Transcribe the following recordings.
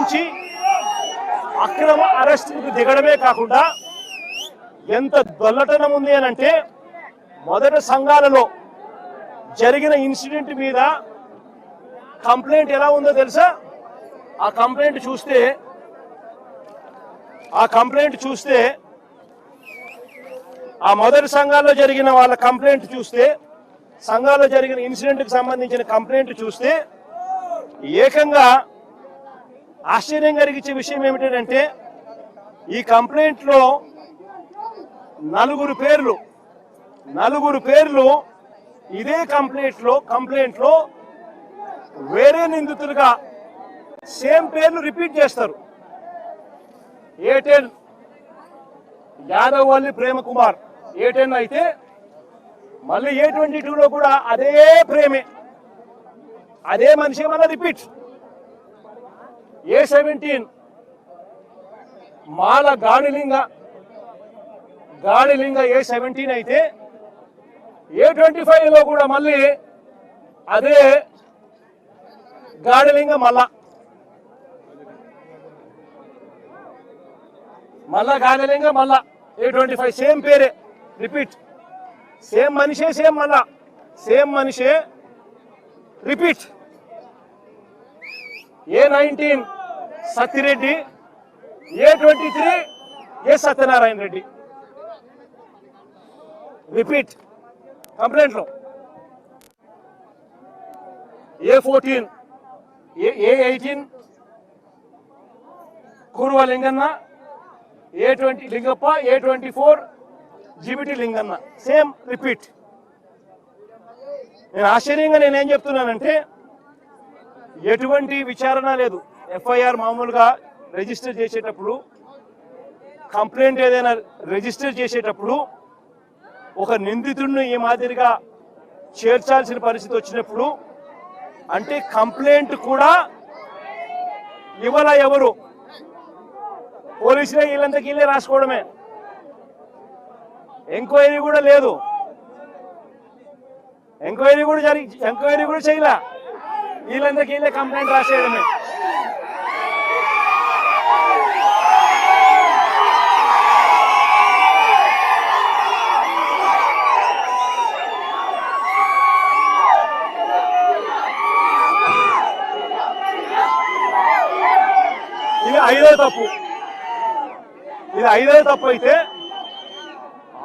ఉపయోగించి అక్రమ అరెస్టుకు దిగడమే కాకుండా ఎంత దొల్లటనం ఉంది అని అంటే, మొదటి సంఘాలలో జరిగిన ఇన్సిడెంట్ మీద కంప్లైంట్ ఎలా ఉందో తెలుసా? ఆ కంప్లైంట్ చూస్తే ఆ మొదటి సంఘాల్లో జరిగిన వాళ్ళ కంప్లైంట్ చూస్తే, సంఘాల్లో జరిగిన ఇన్సిడెంట్కి సంబంధించిన కంప్లైంట్ చూస్తే ఏకంగా ఆశ్చర్యం కలిగించే విషయం ఏమిటంటే, ఈ కంప్లైంట్లో నలుగురు పేర్లు ఇదే కంప్లైంట్లో వేరే నిందితులుగా సేమ్ పేర్లు రిపీట్ చేస్తారు. A10 యాదవల్లి ప్రేమకుమార్ A10 అయితే మళ్ళీ A22లో కూడా అదే ప్రేమే, అదే మనిషి మళ్ళీ రిపీట్. A17 మాల గాడిలింగ A17 అయితే A25లో కూడా మళ్ళీ అదే గాడిలింగ మళ్ళా గాడిలింగ A25 సేమ్ పేరే రిపీట్, సేమ్ మనిషే repeat. A19 Sattireddy, A23 Satyanarayana Reddy repeat కంప్లైంట్లో. A14 A18 Kurva Linganna, A20 Lingappa, A24 GBT Linganna same repeat. నేను ఆశ్చర్యంగా నేనేం చెప్తున్నానంటే, ఎటువంటి విచారణ లేదు. FIR మామూలుగా రిజిస్టర్ చేసేటప్పుడు, కంప్లైంట్ ఏదైనా రిజిస్టర్ చేసేటప్పుడు ఒక నిందితుడిని ఈ మాదిరిగా చేర్చాల్సిన పరిస్థితి వచ్చినప్పుడు, అంటే కంప్లైంట్ కూడా ఇవాళ ఎవరు పోలీసులే వీళ్ళంతకీ వీళ్ళే రాసుకోవడమే, ఎంక్వైరీ కూడా లేదు, ఎంక్వైరీ కూడా చేయలే, వీళ్ళంతకీ వీళ్ళే కంప్లైంట్ రాసేయడమే. ఇది ఐదవ తప్పు అయితే,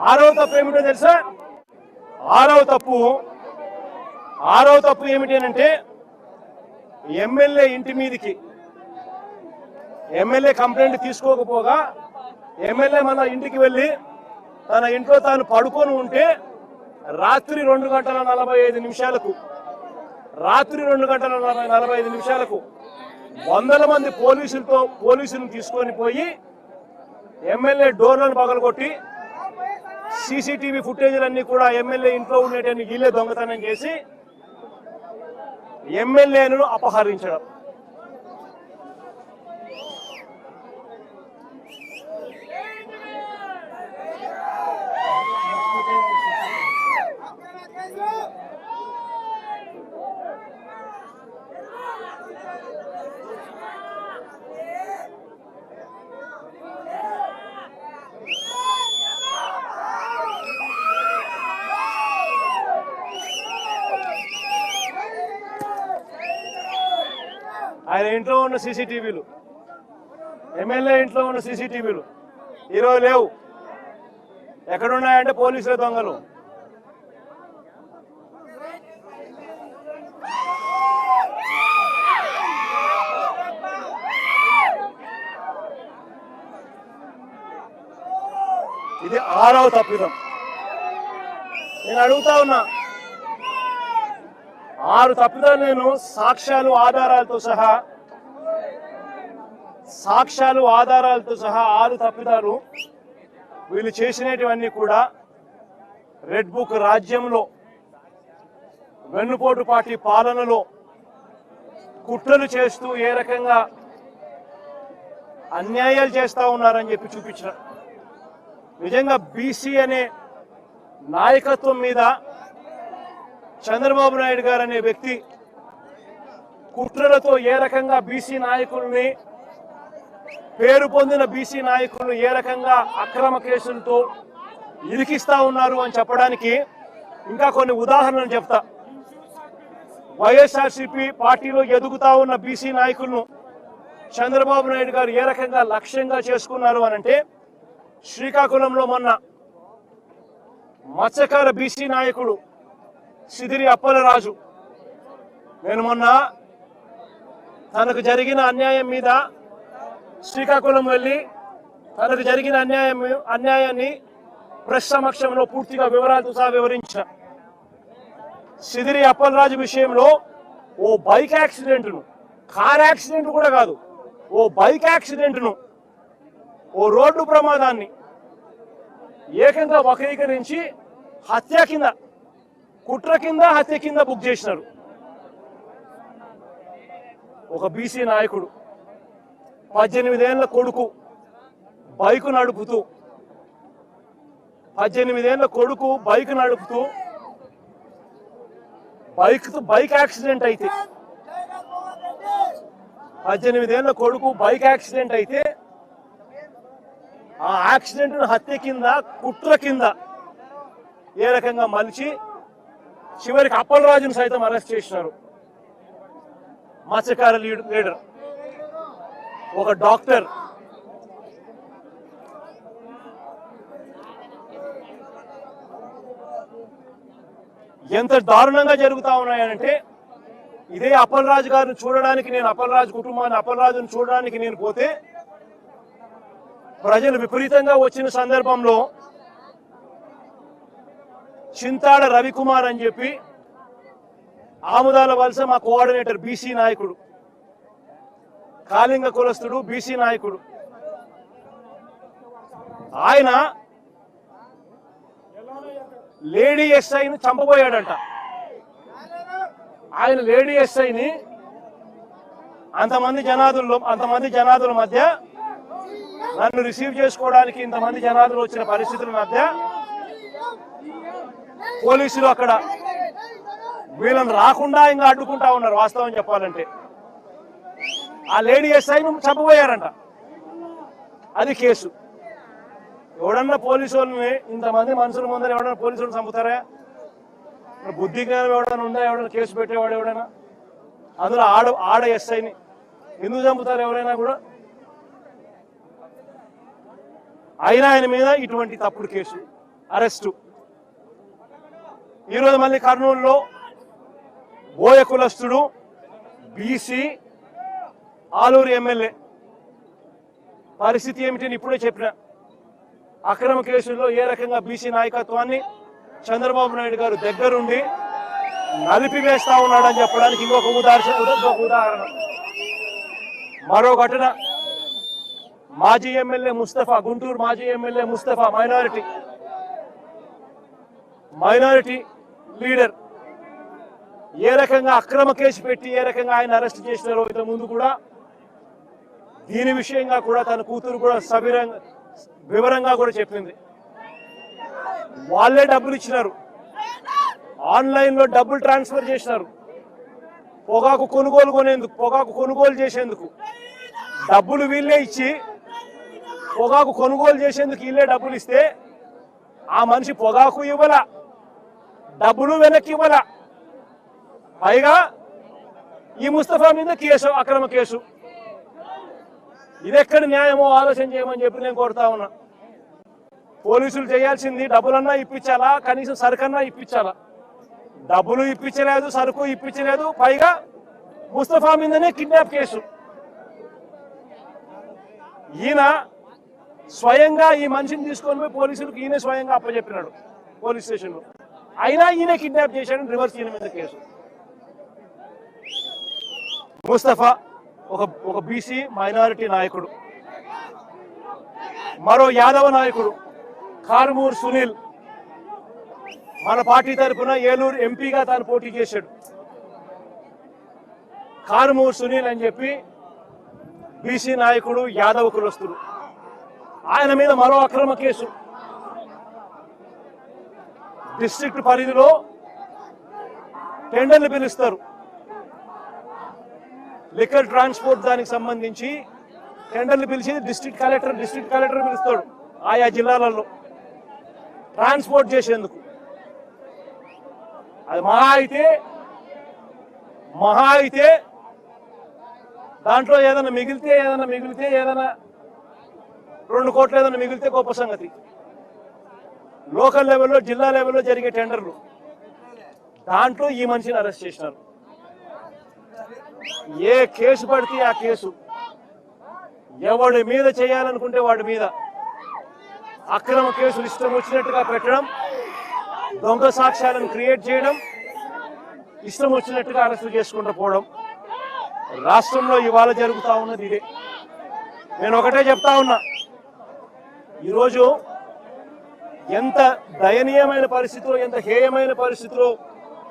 ఆరవ తప్పు ఏమిటో తెలుసా? ఆరవ తప్పు ఏమిటి అంటే, ఎమ్మెల్యే ఇంటి మీదకి ఎమ్మెల్యే కంప్లైంట్ తీసుకోకపోగా ఎమ్మెల్యే మన ఇంటికి వెళ్ళి తన ఇంట్లో తాను పడుకొని ఉంటే రాత్రి 2:45 వందల మంది పోలీసులను తీసుకొని పోయి ఎమ్మెల్యే డోర్లను పగలగొట్టి సీసీటీవీ ఫుటేజీలన్నీ కూడా ఎమ్మెల్యే ఇంట్లో ఉండేటన్ని వీళ్ళే దొంగతనం చేసి ఎమ్మెల్యేను అపహరించడం. ఆయన ఇంట్లో ఉన్న సీసీటీవీలు, ఎమ్మెల్యే ఇంట్లో ఉన్న సీసీటీవీలు ఈరోజు లేవు. ఎక్కడున్నాయంటే పోలీసుల దొంగలు. ఇది 6వ తప్పిదం. నేను అడుగుతా ఉన్నా, 6 తప్పిదాలు నేను సాక్ష్యాలు ఆధారాలతో సహా 6 తప్పిదాలు వీళ్ళు చేసినటువన్నీ కూడా రెడ్ బుక్ రాజ్యంలో, వెన్నుపోటు పార్టీ పాలనలో కుట్రలు చేస్తూ ఏ రకంగా అన్యాయాలు చేస్తా ఉన్నారని చెప్పి చూపించిన. నిజంగా బీసీ అనే నాయకత్వం మీద చంద్రబాబు నాయుడు గారు అనే వ్యక్తి కుట్రలతో ఏ రకంగా బీసీ నాయకుల్ని పేరు పొందిన బీసీ నాయకులను ఏ రకంగా అక్రమ కేసులతో ఇరికిస్తా ఉన్నారు అని చెప్పడానికి ఇంకా కొన్ని ఉదాహరణలు చెప్తా. వైఎస్ఆర్సీపీ పార్టీలో ఎదుగుతా ఉన్న బీసీ నాయకులను చంద్రబాబు నాయుడు గారు ఏ రకంగా లక్ష్యంగా చేసుకున్నారు అనంటే, శ్రీకాకుళంలో మొన్న మత్స్యకార బీసీ నాయకుడు సిదిరి అప్పలరాజు నేను మొన్న తనకు జరిగిన అన్యాయం మీద శ్రీకాకుళం వెళ్ళి తనకు జరిగిన అన్యాయాన్ని ప్రెస్ సమక్షంలో పూర్తిగా వివరాలతో సహా వివరించిన. సిదిరి అప్పలరాజు విషయంలో ఓ బైక్ యాక్సిడెంట్ను, కార్ యాక్సిడెంట్ కూడా కాదు, ఓ బైక్ యాక్సిడెంట్ను, ఓ రోడ్డు ప్రమాదాన్ని ఏకంగా వక్రీకరించి హత్య కింద, కుట్ర కింద, హత్య కింద బుక్ చేసినారు. ఒక బీసీ నాయకుడు 18 ఏళ్ల కొడుకు బైక్ నడుపుతూ 18 ఏళ్ల కొడుకు బైక్ నడుపుతూ బైక్ యాక్సిడెంట్ అయితే 18 ఏళ్ల కొడుకు బైక్ యాక్సిడెంట్ అయితే ఆ యాక్సిడెంట్ హత్య కింద, కుట్ర కింద ఏ రకంగా మలిచి చివరికి అప్పలరాజును సైతం అరెస్ట్ చేసినారు. మత్స్యకార లీడర్, ఒక డాక్టర్, ఎంత దారుణంగా జరుగుతా ఉన్నాయనంటే, ఇదే అప్పలరాజు గారిని చూడడానికి నేను, అప్పలరాజు కుటుంబాన్ని, అప్పలరాజును చూడడానికి నేను పోతే ప్రజలు విపరీతంగా వచ్చిన సందర్భంలో చింతాడ రవికుమార్ అని చెప్పి ఆముదాల వలస మా కోఆర్డినేటర్, బీసీ నాయకుడు, కాళింగ కులస్తుడు, బీసీ నాయకుడు, ఆయన లేడీ ఎస్ఐని చంపబోయాడంట. ఆయన లేడీ ఎస్ఐని అంతమంది జనాదుల మధ్య, నన్ను రిసీవ్ చేసుకోవడానికి ఇంతమంది జనాదులు వచ్చిన పరిస్థితుల మధ్య పోలీసులు అక్కడ వీళ్ళని రాకుండా ఇంకా అడ్డుకుంటా ఉన్నారు. వాస్తవం చెప్పాలంటే ఆ లేడీ ఎస్ఐను చంపబోయారంట. అది కేసు. ఎవడన్నా పోలీసు వాళ్ళని, ఇంతమంది మనుషుల ముందర ఎవడన్నా పోలీసులను చంపుతారా? బుద్ధి జ్ఞానం ఎవడన్నా ఉందా? ఎవడన్నా కేసు పెట్టేవాడు ఎవడైనా? అందులో ఆడ ఎస్ఐని ఎందుకు చంపుతారు ఎవరైనా కూడా? అయినా ఆయన మీద ఇటువంటి తప్పుడు కేసు, అరెస్టు. ఈరోజు మళ్ళీ కర్నూలులో బోయ కులస్తుడు, బీసీ, ఆలూరు ఎమ్మెల్యే పరిస్థితి ఏమిటని ఇప్పుడే చెప్పిన. అక్రమ కేసుల్లో ఏ రకంగా బీసీ నాయకత్వాన్ని చంద్రబాబు నాయుడు గారు దగ్గరుండి నలిపివేస్తా ఉన్నాడని చెప్పడానికి ఇంకొక ఉదాహరణ. మరో ఘటన, మాజీ ఎమ్మెల్యే ముస్తఫా, గుంటూరు మాజీ ఎమ్మెల్యే ముస్తఫా, మైనారిటీ లీడర్, ఏ రకంగా అక్రమ కేసు పెట్టి ఏ రకంగా ఆయన అరెస్ట్ చేసినారో ఇంత ముందు కూడా దీని విషయంగా కూడా తన కూతురు కూడా వివరంగా కూడా చెప్పింది. వాళ్ళే డబ్బులు ఇచ్చినారు, ఆన్లైన్ లో డబ్బులు ట్రాన్స్ఫర్ చేసినారు. పొగాకు కొనుగోలు చేసేందుకు డబ్బులు వీళ్ళే ఇచ్చి, పొగాకు కొనుగోలు చేసేందుకు వీళ్ళే డబ్బులు ఇస్తే ఆ మనిషి పొగాకు ఇవ్వాల, డబ్బులు వెనక్కి ఇవ్వాల. పైగా ఈ ముస్తఫా మీద కేసు, అక్రమ కేసు. ఇదెక్కడ న్యాయమో ఆలోచన చేయమని చెప్పి నేను కోరుతా ఉన్నా. పోలీసులు చేయాల్సింది డబ్బులన్నా ఇప్పించాలా, కనీసం సరుకన్నా ఇప్పించాలా. డబ్బులు ఇప్పించలేదు, సరుకు ఇప్పించలేదు, పైగా ముస్తఫా మీదనే కిడ్నాప్ కేసు. ఈయన స్వయంగా ఈ మనిషిని తీసుకొని పోయి పోలీసులకు ఈయన స్వయంగా అప్పచెప్పినాడు పోలీస్ స్టేషన్లో. అయినా ఈయన కిడ్నాప్ చేశాడని రివర్స్ ఈయన మీద కేసు. ముస్తఫా ఒక బీసీ మైనారిటీ నాయకుడు. మరో యాదవ నాయకుడు కారుమూరు సునీల్, మన పార్టీ తరఫున ఏలూరు ఎంపీగా తాను పోటీ చేశాడు. కారుమూరు సునీల్ అని చెప్పి బీసీ నాయకుడు, యాదవ కులస్తుడు. ఆయన మీద మరో అక్రమ కేసు. డిస్ట్రిక్ట్ పరిధిలో టెండర్లు పిలుస్తారు, లిక్కర్ ట్రాన్స్పోర్ట్ దానికి సంబంధించి టెండర్లు పిలిచి డిస్ట్రిక్ట్ కలెక్టర్ పిలుస్తాడు ఆయా జిల్లాలలో ట్రాన్స్పోర్ట్ చేసేందుకు. అది మహా అయితే దాంట్లో ఏదైనా మిగిలితే 2 కోట్లు ఏదైనా మిగిలితే గొప్ప సంగతి. లోకల్ లెవెల్లో జిల్లా లెవెల్లో జరిగే టెండర్లు దాంట్లో ఈ మనిషిని అరెస్ట్ చేసినారు. ఏ కేసు పడితే ఆ కేసు, ఎవడి మీద చేయాలనుకుంటే వాడి మీద అక్రమ కేసులు ఇష్టం వచ్చినట్టుగా పెట్టడం, దొంగ సాక్ష్యాలను క్రియేట్ చేయడం, ఇష్టం వచ్చినట్టుగా అరెస్టు చేసుకుంటూ పోవడం రాష్ట్రంలో ఇవాళ జరుగుతూ ఉన్నది ఇదే. నేను ఒకటే చెప్తా ఉన్నా, ఈరోజు ఎంత దయనీయమైన పరిస్థితిలో, ఎంత హేయమైన పరిస్థితిలో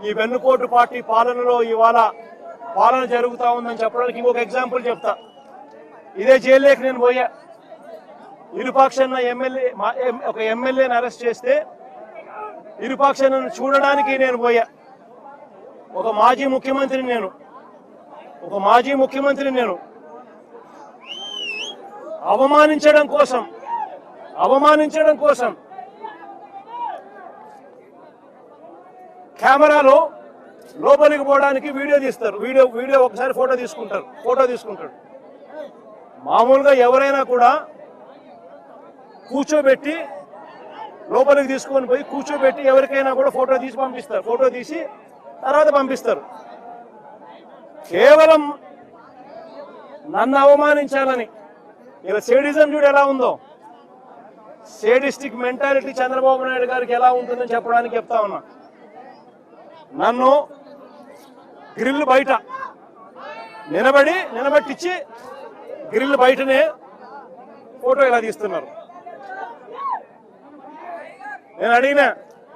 ఈ వెన్నుపోటు పార్టీ పాలనలో ఇవాళ పాలన జరుగుతూ ఉందని చెప్పడానికి ఇంకొక ఎగ్జాంపుల్ చెప్తా. ఇదే జైల్లోకి నేను పోయా. ఇరుపాక్షన్న ఒక ఎమ్మెల్యేని అరెస్ట్ చేస్తే ఇరుపాక్షన్నను చూడడానికి నేను పోయా. ఒక మాజీ ముఖ్యమంత్రిని నేను అవమానించడం కోసం కెమెరాలో లోపలికి పోవడానికి వీడియో తీస్తారు. వీడియో ఒకసారి ఫోటో తీసుకుంటాడు. మామూలుగా ఎవరైనా కూడా కూర్చోబెట్టి లోపలికి తీసుకొని పోయి కూర్చోబెట్టి ఎవరికైనా కూడా ఫోటో తీసి పంపిస్తారు. ఫోటో తీసి తర్వాత పంపిస్తారు. కేవలం నన్ను అవమానించాలని, ఇలా సేడిజం చూడు ఎలా ఉందో, సేడిస్టిక్ మెంటాలిటీ చంద్రబాబు నాయుడు గారికి ఎలా ఉంటుందని చెప్పడానికి చెప్తా ఉన్నా. నన్ను గ్రిల్ బయట నిలబెట్టించి గ్రిల్ బయటనే ఫోటో ఇలా తీస్తున్నారు. నేను అడిగినా,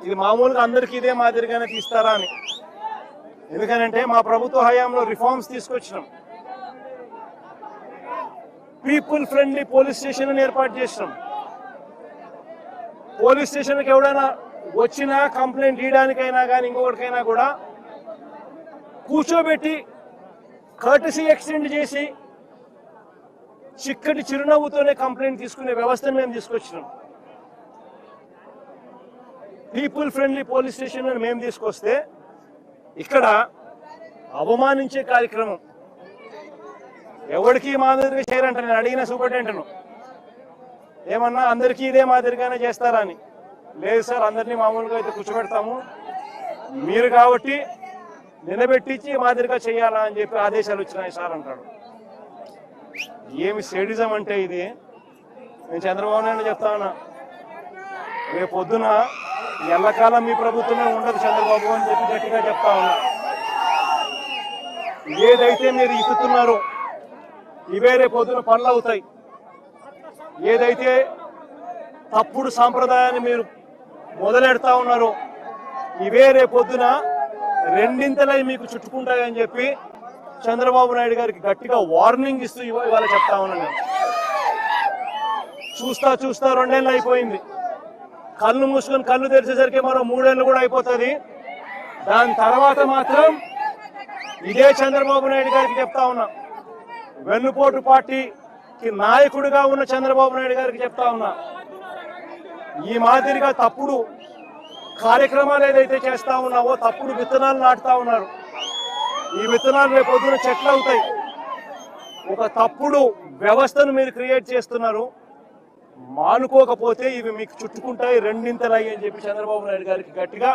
ఇది మామూలుగా అందరికీ ఇదే మాదిరిగానే తీస్తారా అని. ఎందుకనంటే మా ప్రభుత్వ హయాంలో రిఫార్మ్స్ తీసుకొచ్చినాం. పీపుల్ ఫ్రెండ్లీ పోలీస్ స్టేషన్ ఏర్పాటు చేసినాం. పోలీస్ స్టేషన్కి ఎవడైనా వచ్చినా కంప్లైంట్ ఇవ్వడానికైనా కానీ ఇంకొకటికైనా కూడా కూర్చోబెట్టి కర్టసీ ఎక్స్టెండ్ చేసి చిక్కటి చిరునవ్వుతోనే కంప్లైంట్ తీసుకునే వ్యవస్థను మేము తీసుకొచ్చినాం. పీపుల్ ఫ్రెండ్లీ పోలీస్ స్టేషన్ అని మేము తీసుకొస్తే ఇక్కడ అవమానించే కార్యక్రమం ఎవరికి మాదిరిగా చేయరంట. నేను అడిగిన సూపరింటెండెంట్ను ఏమన్నా అందరికీ ఇదే మాదిరిగానే చేస్తారా అని. లేదు సార్, అందరినీ మామూలుగా అయితే కూర్చోబెడతాము, మీరు కాబట్టి నిలబెట్టించి మాదిరిగా చేయాలా అని చెప్పి ఆదేశాలు వచ్చినాయి సార్ అంటాడు. ఏమి సేడిజం అంటే ఇది. నేను చంద్రబాబు నాయుడు చెప్తా ఉన్నా, రేపు పొద్దున ఎల్లకాలం మీ ప్రభుత్వమే ఉండదు చంద్రబాబు అని చెప్పి గట్టిగా చెప్తా ఉన్నా. ఏదైతే మీరు ఇస్తున్నారో ఇవే రేపు పొద్దున పనులు అవుతాయి. ఏదైతే తప్పుడు సాంప్రదాయాన్ని మీరు మొదలెడతా ఉన్నారో ఇవే రేపు పొద్దున రెండింతలై మీకు చుట్టుకుంటాయని చెప్పి చంద్రబాబు నాయుడు గారికి గట్టిగా వార్నింగ్ ఇస్తూ ఇవాళ చెప్తా ఉన్నాను. చూస్తా 2 ఏళ్ళు అయిపోయింది. కళ్ళు మూసుకొని కళ్ళు తెరిచేసరికి మరో 3 ఏళ్ళు కూడా అయిపోతుంది. దాని తర్వాత మాత్రం ఇదే చంద్రబాబు నాయుడు గారికి చెప్తా ఉన్నా, వెన్నుపోటు పార్టీకి నాయకుడిగా ఉన్న చంద్రబాబు నాయుడు గారికి చెప్తా ఉన్నా, ఈ మాదిరిగా తప్పుడు కార్యక్రమాలు ఏదైతే చేస్తా ఉన్నావో, తప్పుడు విత్తనాలు నాటుతా ఉన్నారు, ఈ విత్తనాలు రేపు పొద్దున చెట్లు అవుతాయి. ఒక తప్పుడు వ్యవస్థను మీరు క్రియేట్ చేస్తున్నారు. మానుకోకపోతే ఇవి మీకు చుట్టుకుంటాయి, రెండింతలయ్యి అని చెప్పి చంద్రబాబు నాయుడు గారికి గట్టిగా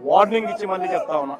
వార్నింగ్ ఇచ్చి మళ్ళీ చెప్తా ఉన్నా.